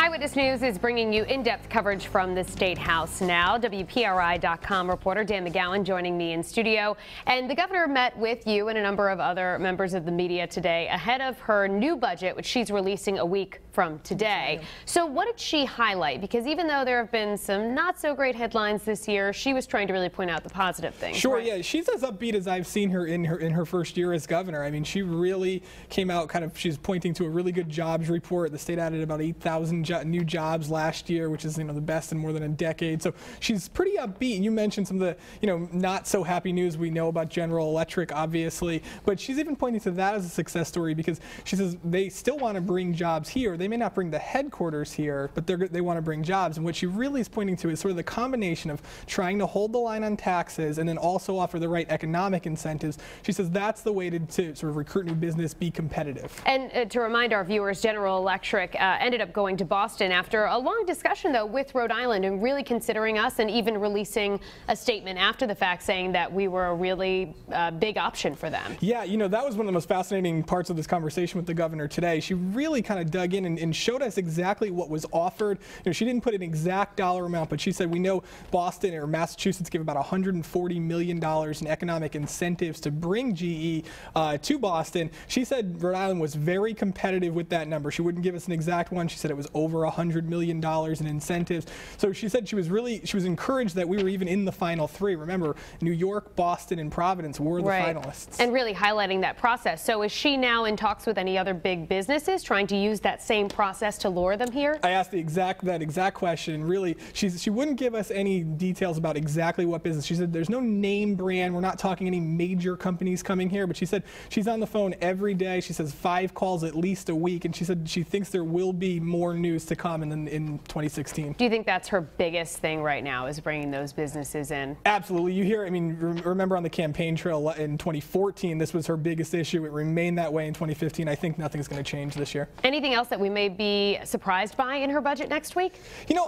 Eyewitness News is bringing you in-depth coverage from the State House now. WPRI.com reporter Dan McGowan joining me in studio. And the governor met with you and a number of other members of the media today ahead of her new budget, which she's releasing a week from today. So what did she highlight? Because even though there have been some not so great headlines this year, she was trying to really point out the positive things. Sure, right? Yeah, she's as upbeat as I've seen her in her first year as governor. I mean, she really came out she's pointing to a really good jobs report. The state added about 8,000 new jobs last year, which is, the best in more than a decade. So she's pretty upbeat. You mentioned some of the, not so happy news we know about General Electric, obviously, but she's even pointing to that as a success story because she says they still want to bring jobs here. They may not bring the headquarters here, but they want to bring jobs. And what she really is pointing to is sort of the combination of trying to hold the line on taxes and then also offer the right economic incentives. She says that's the way to sort of recruit new business, be competitive. And to remind our viewers, General Electric ended up going to Boston after a long discussion, though, with Rhode Island and really considering us and even releasing a statement after the fact saying that we were a really big option for them. Yeah, that was one of the most fascinating parts of this conversation with the governor today. She really kind of dug in and showed us exactly what was offered. She didn't put an exact dollar amount, but she said we know Boston or Massachusetts give about $140 million in economic incentives to bring GE to Boston. She said Rhode Island was very competitive with that number. She wouldn't give us an exact one. She said it was over $100 million in incentives. So she said she was encouraged that we were even in the final three. Remember, New York, Boston, and Providence were the finalists. And really highlighting that process. So is she now in talks with any other big businesses trying to use that same process to lure them here? I asked that exact question. Really, she wouldn't give us any details about exactly what business. She said there's no name brand. We're not talking any major companies coming here, but she said she's on the phone every day. She says 5 calls at least a week, and she said she thinks there will be more news to come in 2016. Do you think that's her biggest thing right now, is bringing those businesses in? Absolutely. You hear, remember on the campaign trail in 2014, this was her biggest issue. It remained that way in 2015. I think nothing's going to change this year. Anything else that we may be surprised by in her budget next week?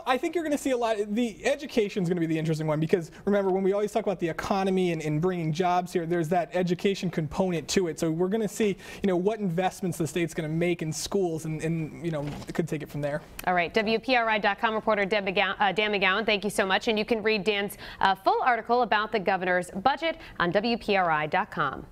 I think you're going to see a lot. The education is going to be the interesting one because remember, when we always talk about the economy and bringing jobs here, there's that education component to it. So we're going to see, what investments the state's going to make in schools and it could take it from there. All right. WPRI.com reporter Dan McGowan, thank you so much. And you can read Dan's full article about the governor's budget on WPRI.com.